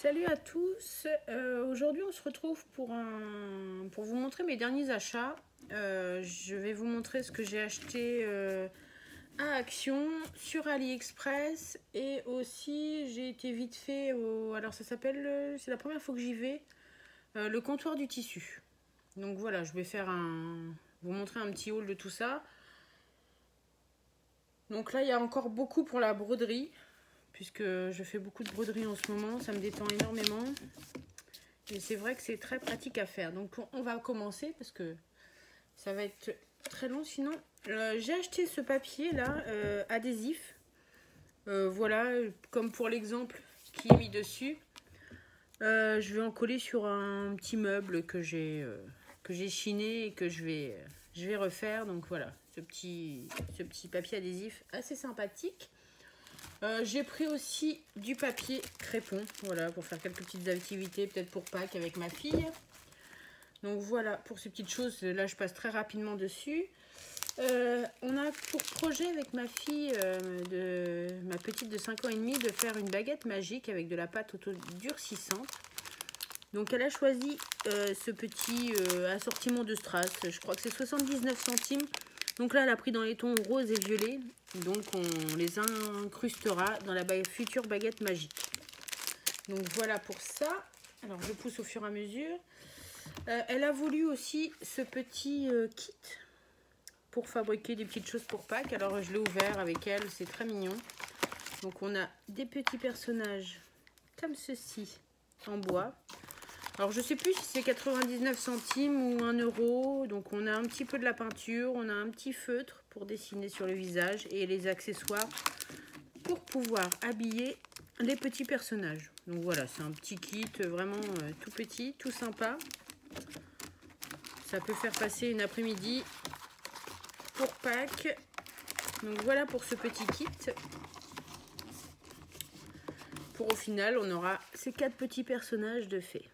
Salut à tous, aujourd'hui on se retrouve pour vous montrer mes derniers achats. Je vais vous montrer ce que j'ai acheté à Action, sur AliExpress, et aussi j'ai été vite fait alors ça s'appelle, c'est la première fois que j'y vais, le comptoir du tissu. Donc voilà, je vais vous montrer un petit haul de tout ça. Donc là il y a encore beaucoup pour la broderie, puisque je fais beaucoup de broderie en ce moment, ça me détend énormément. Et c'est vrai que c'est très pratique à faire. Donc on va commencer parce que ça va être très long sinon. J'ai acheté ce papier là, adhésif. Voilà, comme pour l'exemple qui est mis dessus. Je vais en coller sur un petit meuble que j'ai chiné et que je vais refaire. Donc voilà, ce petit papier adhésif assez sympathique. J'ai pris aussi du papier crépon, voilà, pour faire quelques petites activités, peut-être pour Pâques avec ma fille. Donc voilà, pour ces petites choses, là je passe très rapidement dessus. On a pour projet avec ma fille, ma petite de 5 ans et demi, de faire une baguette magique avec de la pâte auto-durcissante. Donc elle a choisi ce petit assortiment de strass, je crois que c'est 79 centimes. Donc là elle a pris dans les tons rose et violet. Donc on les incrustera dans la future baguette magique. Donc voilà pour ça. Alors je pousse au fur et à mesure. Elle a voulu aussi ce petit kit pour fabriquer des petites choses pour Pâques. Alors je l'ai ouvert avec elle, c'est très mignon. Donc on a des petits personnages comme ceci en bois. Alors je sais plus si c'est 99 centimes ou 1 euro. Donc on a un petit peu de la peinture, on a un petit feutre pour dessiner sur le visage et les accessoires pour pouvoir habiller les petits personnages. Donc voilà, c'est un petit kit vraiment tout petit, tout sympa. Ça peut faire passer une après-midi pour Pâques. Donc voilà pour ce petit kit. Pour au final, on aura ces 4 petits personnages de fées.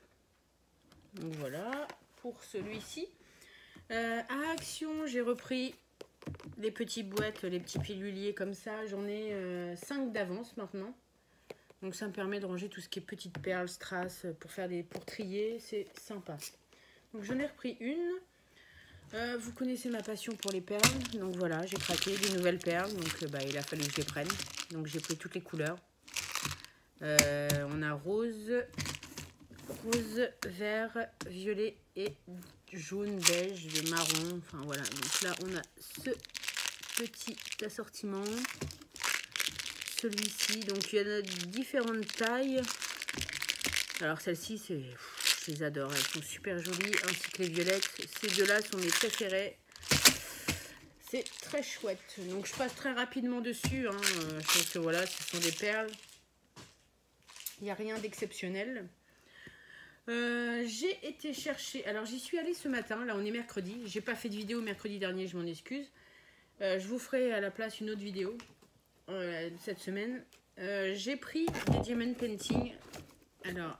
Donc voilà pour celui-ci. À Action, j'ai repris les petites boîtes, les petits piluliers comme ça. J'en ai 5 d'avance maintenant. Donc ça me permet de ranger tout ce qui est petites perles, strass, pour trier. C'est sympa. Donc j'en ai repris une. Vous connaissez ma passion pour les perles. Donc voilà, j'ai craqué des nouvelles perles. Donc il a fallu que je les prenne. Donc j'ai pris toutes les couleurs. On a rose, vert, violet et jaune, beige, marron. Enfin voilà, donc là on a ce petit assortiment. Celui-ci, donc il y en a différentes tailles. Alors celle-ci, je les adore, elles sont super jolies, ainsi que les violettes. Ces deux-là sont mes préférées. C'est très chouette. Donc je passe très rapidement dessus. Je pense que voilà, ce sont des perles. Il n'y a rien d'exceptionnel. J'ai été chercher, alors j'y suis allée ce matin, là on est mercredi, j'ai pas fait de vidéo mercredi dernier, je m'en excuse. Je vous ferai à la place une autre vidéo cette semaine. J'ai pris des diamond painting. Alors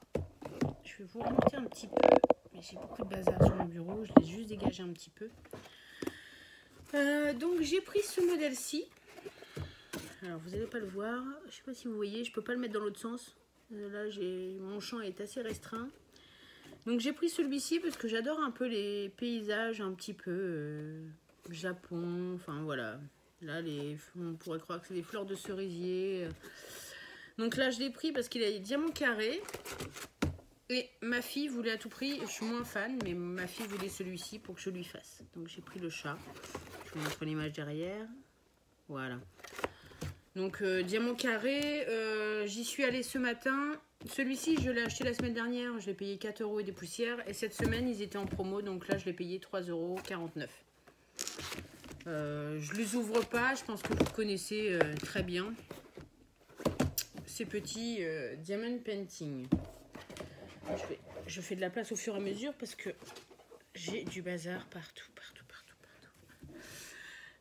je vais vous remonter un petit peu, mais j'ai beaucoup de bazar sur mon bureau, je l'ai juste dégagé un petit peu. Donc j'ai pris ce modèle-ci. Alors vous n'allez pas le voir, je sais pas si vous voyez, je peux pas le mettre dans l'autre sens. Là mon champ est assez restreint. Donc j'ai pris celui-ci parce que j'adore un peu les paysages un petit peu Japon, enfin voilà. Là on pourrait croire que c'est des fleurs de cerisier. Donc là je l'ai pris parce qu'il a des diamants carrés. Et ma fille voulait à tout prix, je suis moins fan, mais ma fille voulait celui-ci pour que je lui fasse. Donc j'ai pris le chat. Je vous montre l'image derrière. Voilà. Donc diamant carré, j'y suis allée ce matin. Celui-ci, je l'ai acheté la semaine dernière, je l'ai payé 4 € et des poussières. Et cette semaine, ils étaient en promo, donc là, je l'ai payé 3,49 €. Je ne les ouvre pas, je pense que vous connaissez très bien ces petits diamond painting. Je fais de la place au fur et à mesure parce que j'ai du bazar partout.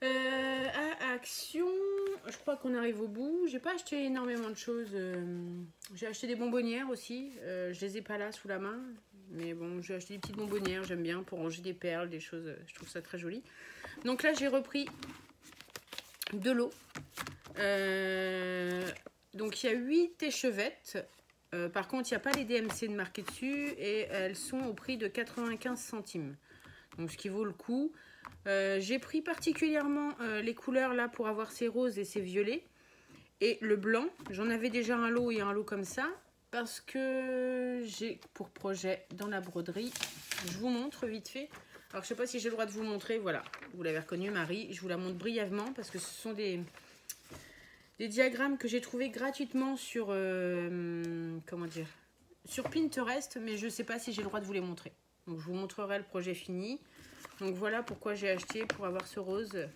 À Action, je crois qu'on arrive au bout. J'ai pas acheté énormément de choses. J'ai acheté des bonbonnières aussi. Je les ai pas là sous la main. Mais bon, j'ai acheté des petites bonbonnières. J'aime bien pour ranger des perles, des choses. Je trouve ça très joli. Donc là, j'ai repris de l'eau. Donc il y a 8 échevettes. Par contre, il n'y a pas les DMC de marqué dessus et elles sont au prix de 95 centimes. Donc, ce qui vaut le coup. J'ai pris particulièrement les couleurs là pour avoir ces roses et ces violets. Et le blanc, j'en avais déjà un lot et un lot comme ça. Parce que j'ai pour projet dans la broderie, je vous montre vite fait. Alors, je ne sais pas si j'ai le droit de vous montrer. Voilà, vous l'avez reconnu, Marie. Je vous la montre brièvement parce que ce sont des diagrammes que j'ai trouvés gratuitement sur, comment dire, sur Pinterest. Mais je ne sais pas si j'ai le droit de vous les montrer. Donc, je vous montrerai le projet fini. Donc, voilà pourquoi j'ai acheté pour avoir ce rose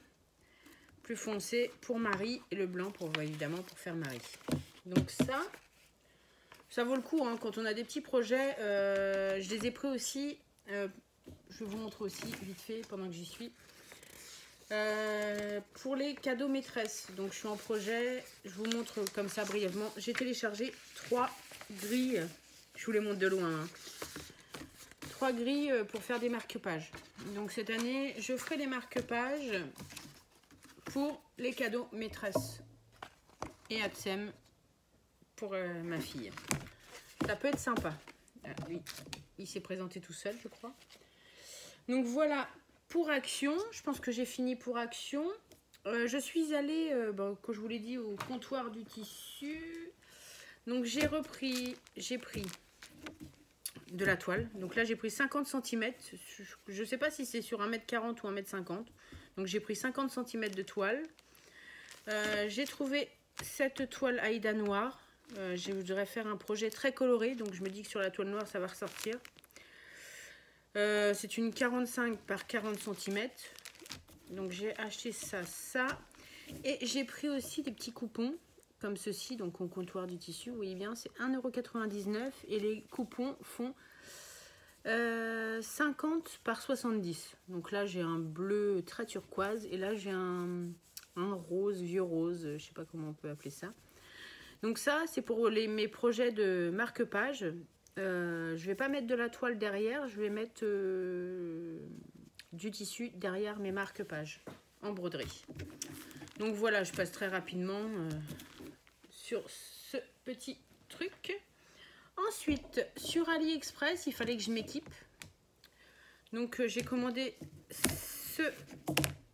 plus foncé pour Marie et le blanc pour, évidemment, pour faire Marie. Donc, ça vaut le coup hein, quand on a des petits projets. Je les ai pris aussi. Je vais vous montrer aussi vite fait pendant que j'y suis. Pour les cadeaux maîtresses. Donc je suis en projet. Je vous montre comme ça brièvement. J'ai téléchargé 3 grilles. Je vous les montre de loin. Hein. 3 grilles pour faire des marque-pages. Donc cette année, je ferai des marque-pages pour les cadeaux maîtresses. Et Atsem pour ma fille. Ça peut être sympa. Lui, il s'est présenté tout seul, je crois. Donc voilà, pour Action, je pense que j'ai fini pour Action. Je suis allée, comme je vous l'ai dit, au comptoir du tissu. Donc j'ai pris de la toile. Donc là, j'ai pris 50 cm. Je ne sais pas si c'est sur 1m40 ou 1m50. Donc j'ai pris 50 cm de toile. J'ai trouvé cette toile Aïda noire. Je voudrais faire un projet très coloré. Donc je me dis que sur la toile noire, ça va ressortir. C'est une 45 par 40 cm. Donc j'ai acheté ça. Et j'ai pris aussi des petits coupons comme ceci, donc au comptoir du tissu. Vous voyez bien, c'est 1,99 € et les coupons font 50 par 70. Donc là j'ai un bleu très turquoise et là j'ai un rose, vieux rose, je sais pas comment on peut appeler ça. Donc ça c'est pour mes projets de marque-page. Je vais pas mettre de la toile derrière, je vais mettre du tissu derrière mes marque-pages en broderie. Donc voilà, je passe très rapidement sur ce petit truc. Ensuite, sur AliExpress, il fallait que je m'équipe. Donc j'ai commandé ce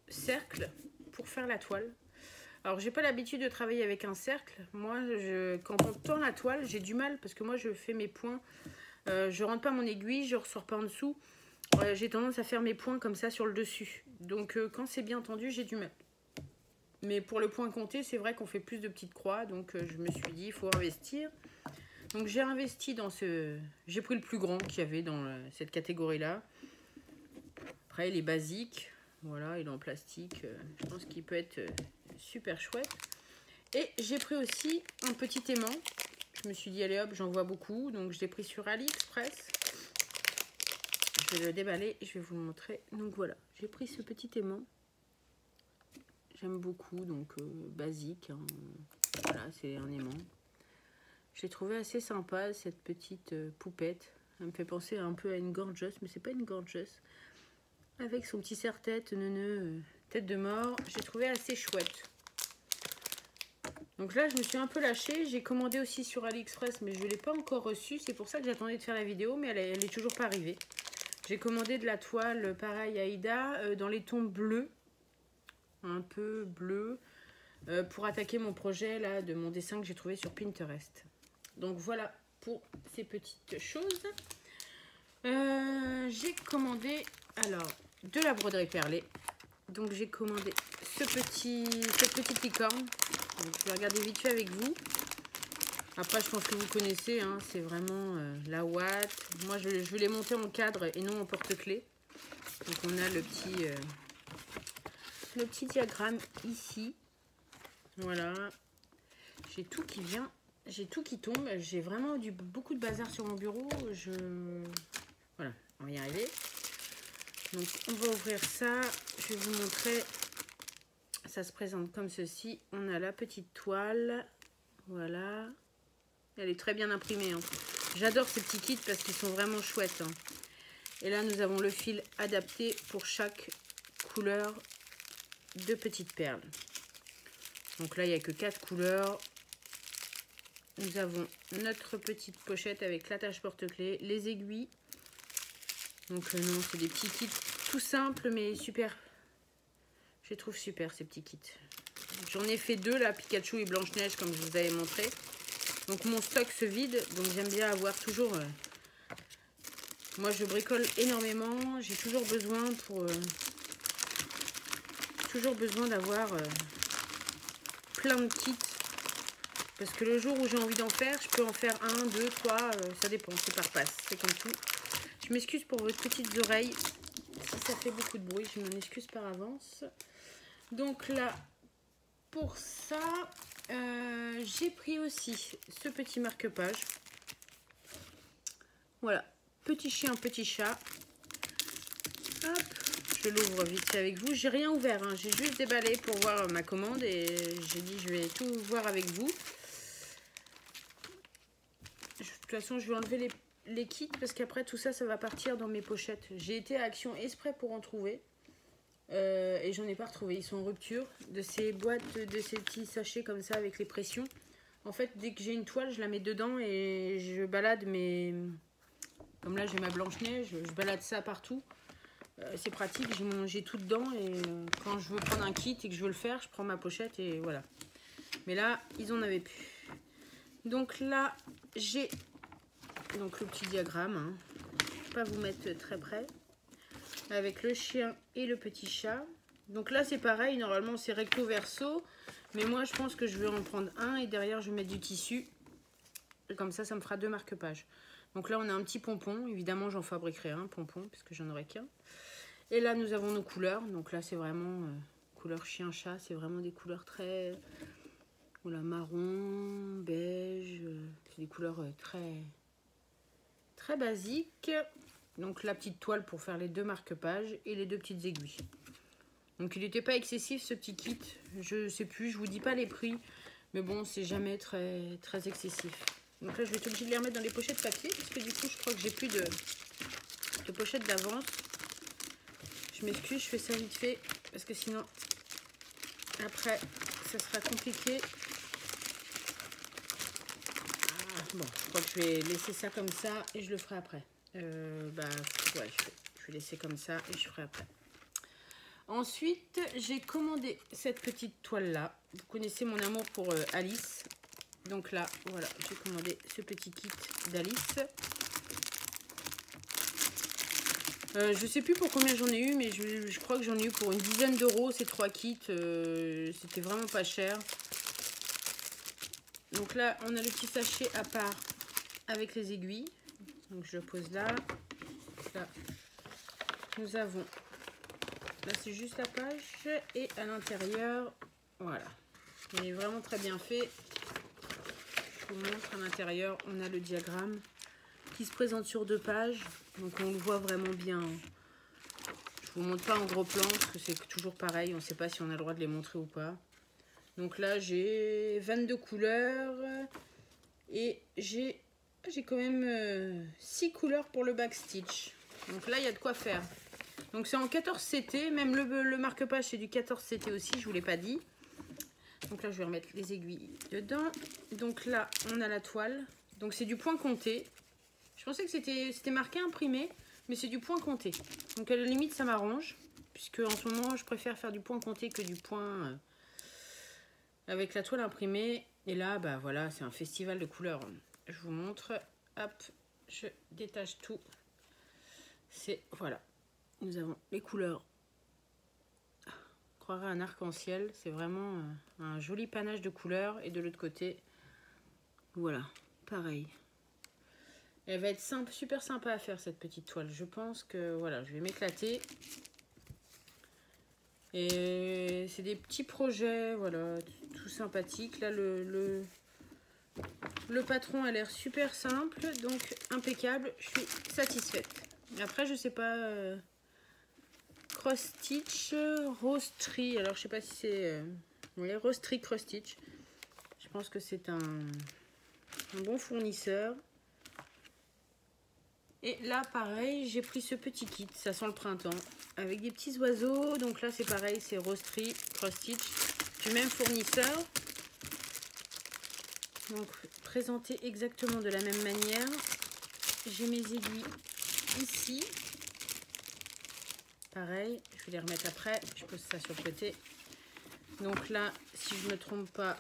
cercle pour faire la toile. Alors j'ai pas l'habitude de travailler avec un cercle. Moi, quand on tend la toile, j'ai du mal parce que moi je fais mes points. Je rentre pas mon aiguille, je ressors pas en dessous. J'ai tendance à faire mes points comme ça sur le dessus. Donc quand c'est bien tendu, j'ai du mal. Mais pour le point compté, c'est vrai qu'on fait plus de petites croix. Donc je me suis dit, il faut investir. Donc j'ai investi dans ce... J'ai pris le plus grand qu'il y avait dans cette catégorie-là. Après, il est basique. Voilà, il est en plastique. Je pense qu'il peut être super chouette. Et j'ai pris aussi un petit aimant. Je me suis dit, allez hop, j'en vois beaucoup. Donc je l'ai pris sur AliExpress. Je vais le déballer et je vais vous le montrer. Donc voilà, j'ai pris ce petit aimant. J'aime beaucoup, donc basique. Hein. Voilà, c'est un aimant. J'ai trouvé assez sympa cette petite poupette. Elle me fait penser un peu à une gorgeous, mais c'est pas une gorgeous. Avec son petit serre-tête, neuneu, tête de mort. J'ai trouvé assez chouette. Donc là, je me suis un peu lâchée. J'ai commandé aussi sur AliExpress, mais je ne l'ai pas encore reçue. C'est pour ça que j'attendais de faire la vidéo, mais elle est toujours pas arrivée. J'ai commandé de la toile, pareil, Aïda, dans les tons bleus. Un peu bleu. Pour attaquer mon projet, là, de mon dessin que j'ai trouvé sur Pinterest. Donc voilà pour ces petites choses. J'ai commandé, alors, de la broderie perlée. Donc j'ai commandé cette petite licorne. Donc, je vais regarder vite fait avec vous. Après, je pense que vous connaissez, hein, c'est vraiment la Watt. Moi, je vais les monter en cadre et non en porte-clés. Donc, on a le petit diagramme ici. Voilà. J'ai tout qui vient, j'ai tout qui tombe. J'ai vraiment beaucoup de bazar sur mon bureau. Voilà, on va y arriver. Donc, on va ouvrir ça. Je vais vous montrer. Ça se présente comme ceci. On a la petite toile. Voilà. Elle est très bien imprimée. Hein. J'adore ces petits kits parce qu'ils sont vraiment chouettes. Hein. Et là, nous avons le fil adapté pour chaque couleur de petites perles. Donc là, il n'y a que 4 couleurs. nous avons notre petite pochette avec l'attache porte-clés, les aiguilles. Donc non, c'est des petits kits tout simples mais super. Je les trouve super ces petits kits. J'en ai fait 2 là, Pikachu et Blanche-Neige comme je vous avais montré. Donc mon stock se vide, donc j'aime bien avoir toujours... moi je bricole énormément, j'ai toujours besoin pour... toujours besoin d'avoir plein de kits. Parce que le jour où j'ai envie d'en faire, je peux en faire 1, 2, 3, ça dépend, c'est par passe, c'est comme tout. Je m'excuse pour vos petites oreilles, si ça fait beaucoup de bruit, je m'en excuse par avance. Donc là, pour ça, j'ai pris aussi ce petit marque-page. Voilà, petit chien, petit chat. Hop, je l'ouvre vite fait avec vous. J'ai rien ouvert, hein. J'ai juste déballé pour voir ma commande et j'ai dit je vais tout voir avec vous. De toute façon, je vais enlever les kits parce qu'après tout ça, ça va partir dans mes pochettes. J'ai été à Action Exprès pour en trouver. Et j'en ai pas retrouvé, ils sont en rupture de ces boîtes, de ces petits sachets comme ça avec les pressions. En fait, dès que j'ai une toile, je la mets dedans et je balade mes... Comme là, j'ai ma Blanche-Neige, je balade ça partout. C'est pratique, j'ai tout dedans et quand je veux prendre un kit et que je veux le faire, je prends ma pochette et voilà. Mais là, ils en avaient plus. Donc là, j'ai donc le petit diagramme. Hein. Je ne vais pas vous mettre très près. Avec le chien et le petit chat. Donc là c'est pareil, normalement c'est recto verso, mais moi je pense que je vais en prendre un et derrière je vais mettre du tissu et comme ça me fera 2 marque-pages. Donc là on a un petit pompon, évidemment j'en fabriquerai un pompon puisque j'en aurai qu'un. Et là nous avons nos couleurs, donc là c'est vraiment couleur chien chat, c'est vraiment des couleurs très voilà, marron, beige, c'est des couleurs très basiques. Donc la petite toile pour faire les 2 marque-pages et les 2 petites aiguilles. Donc il n'était pas excessif ce petit kit. Je sais plus, je vous dis pas les prix. Mais bon, c'est jamais très excessif. Donc là je vais être obligée de les remettre dans les pochettes papier. Parce que du coup je crois que j'ai plus de pochettes d'avance. Je m'excuse, je fais ça vite fait. Parce que sinon après ça sera compliqué. Bon, je crois que je vais laisser ça comme ça et je le ferai après. Ouais, je vais laisser comme ça et je ferai après. Ensuite, j'ai commandé cette petite toile là. Vous connaissez mon amour pour Alice. Donc là, voilà, j'ai commandé ce petit kit d'Alice. Je sais plus pour combien j'en ai eu, mais je crois que j'en ai eu pour une dizaine d'euros ces 3 kits. C'était vraiment pas cher. Donc là, on a le petit sachet à part avec les aiguilles. Donc je le pose là. Là, nous avons... Là, c'est juste la page. Et à l'intérieur, voilà. Il est vraiment très bien fait. Je vous montre à l'intérieur, on a le diagramme qui se présente sur 2 pages. Donc on le voit vraiment bien. Je vous montre pas en gros plan parce que c'est toujours pareil. On ne sait pas si on a le droit de les montrer ou pas. Donc là, j'ai 22 couleurs. Et j'ai quand même 6 couleurs pour le backstitch. Donc là, il y a de quoi faire. Donc c'est en 14 CT. Même le marque-page, c'est du 14 CT aussi. Je ne vous l'ai pas dit. Donc là, je vais remettre les aiguilles dedans. Donc là, on a la toile. Donc c'est du point compté. Je pensais que c'était marqué imprimé. Mais c'est du point compté. Donc à la limite, ça m'arrange. Puisque en ce moment, je préfère faire du point compté que du point avec la toile imprimée. Et là, bah voilà, c'est un festival de couleurs. Je vous montre. Hop, je détache tout. C'est, voilà. Nous avons les couleurs. On croirait un arc-en-ciel. C'est vraiment un joli panache de couleurs. Et de l'autre côté, voilà, pareil. Elle va être simple, super sympa à faire cette petite toile. Je pense que, voilà, je vais m'éclater. Et c'est des petits projets, voilà, tout sympathique. Là, le patron a l'air super simple, donc impeccable. Je suis satisfaite. Après, je sais pas, cross stitch, rosetree. Alors, je sais pas si c'est, oui, rosetree cross stitch. Je pense que c'est un bon fournisseur. Et là, pareil, j'ai pris ce petit kit, ça sent le printemps, avec des petits oiseaux. Donc là, c'est pareil, c'est rosetree cross stitch du même fournisseur. Donc présenter exactement de la même manière. J'ai mes aiguilles ici. Pareil, je vais les remettre après. Je pose ça sur le côté. Donc là, si je ne me trompe pas...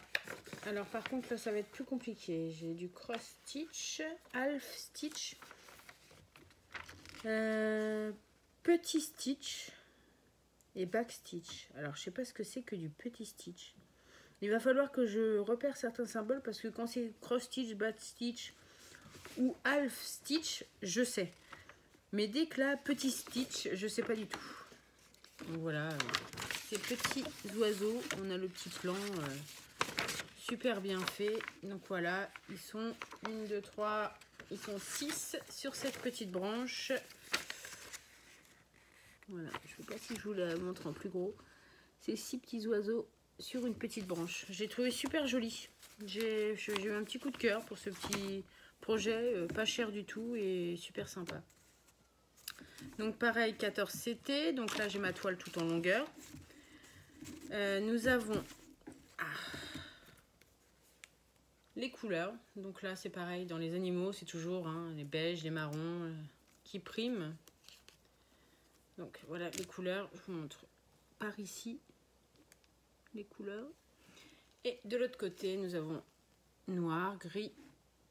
Alors par contre, là, ça va être plus compliqué. J'ai du cross stitch, half stitch, petit stitch et back stitch. Alors, je sais pas ce que c'est que du petit stitch. Il va falloir que je repère certains symboles parce que quand c'est cross stitch, back stitch ou half stitch, je sais. Mais dès que là, petit stitch, je sais pas du tout. Donc voilà, ces petits oiseaux, on a le petit plan super bien fait. Donc voilà, ils sont 1, 2, 3, ils sont 6 sur cette petite branche. Voilà, je ne sais pas si je vous la montre en plus gros. Ces 6 petits oiseaux sur une petite branche. J'ai trouvé super joli. J'ai eu un petit coup de cœur pour ce petit projet, pas cher du tout et super sympa. Donc pareil, 14 CT. Donc là, j'ai ma toile tout en longueur. Nous avons les couleurs. Donc là, c'est pareil. Dans les animaux, c'est toujours les beiges, les marrons qui priment. Donc voilà les couleurs. Je vous montre par ici les couleurs. Et de l'autre côté, nous avons noir, gris,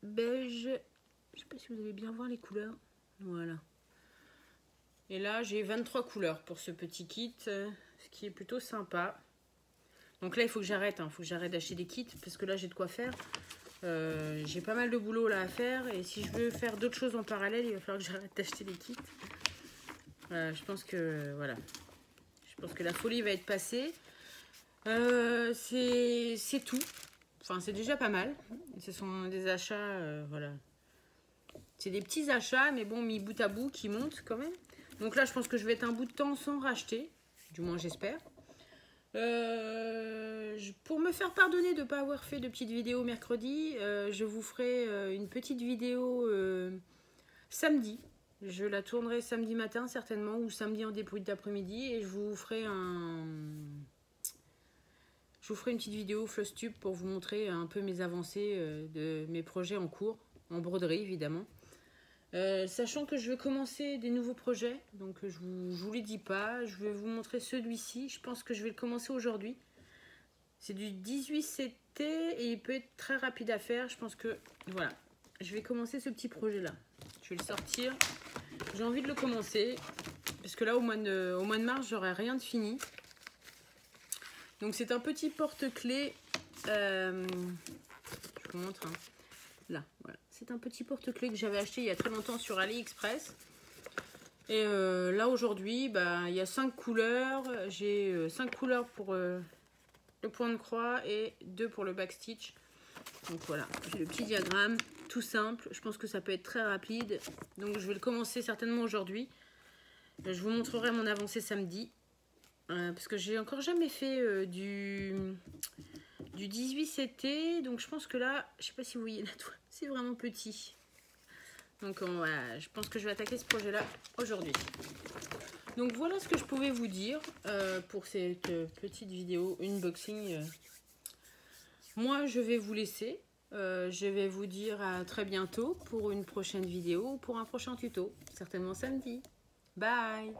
beige. Je ne sais pas si vous allez bien voir les couleurs. Voilà. Et là, j'ai 23 couleurs pour ce petit kit, ce qui est plutôt sympa. Donc là, il faut que j'arrête. Il faut que j'arrête d'acheter des kits parce que là, j'ai de quoi faire. J'ai pas mal de boulot là à faire. Et si je veux faire d'autres choses en parallèle, il va falloir que j'arrête d'acheter des kits. Je pense que voilà. Je pense que la folie va être passée. C'est tout. Enfin, c'est déjà pas mal. Ce sont des achats, voilà. C'est des petits achats, mais bon, mis bout à bout, qui montent quand même. Donc là, je pense que je vais être un bout de temps sans racheter. Du moins, j'espère. Pour me faire pardonner de ne pas avoir fait de petite vidéo mercredi, je vous ferai une petite vidéo samedi. Je la tournerai samedi matin, certainement, ou samedi en début d'après-midi. Et je vous ferai une petite vidéo Flosstube pour vous montrer un peu mes avancées de mes projets en cours, en broderie évidemment. Sachant que je veux commencer des nouveaux projets, donc je vous les dis pas, je vais vous montrer celui-ci, je pense que je vais le commencer aujourd'hui. C'est du 18 CT et il peut être très rapide à faire, je pense que voilà, je vais commencer ce petit projet là. Je vais le sortir, j'ai envie de le commencer, parce que là au mois de mars j'aurai rien de fini. Donc c'est un petit porte-clés, je vous montre, là, voilà. C'est un petit porte-clés que j'avais acheté il y a très longtemps sur AliExpress. Et là aujourd'hui, il y a 5 couleurs. J'ai 5 couleurs pour le point de croix et 2 pour le backstitch. Donc voilà, j'ai le petit diagramme, tout simple. Je pense que ça peut être très rapide. Donc je vais le commencer certainement aujourd'hui. Je vous montrerai mon avancée samedi. Parce que j'ai encore jamais fait du 18 CT, donc je pense que là, je sais pas si vous voyez la toile, c'est vraiment petit. Donc voilà, je pense que je vais attaquer ce projet là aujourd'hui. Donc voilà ce que je pouvais vous dire pour cette petite vidéo unboxing. Moi je vais vous laisser, je vais vous dire à très bientôt pour une prochaine vidéo ou pour un prochain tuto, certainement samedi. Bye!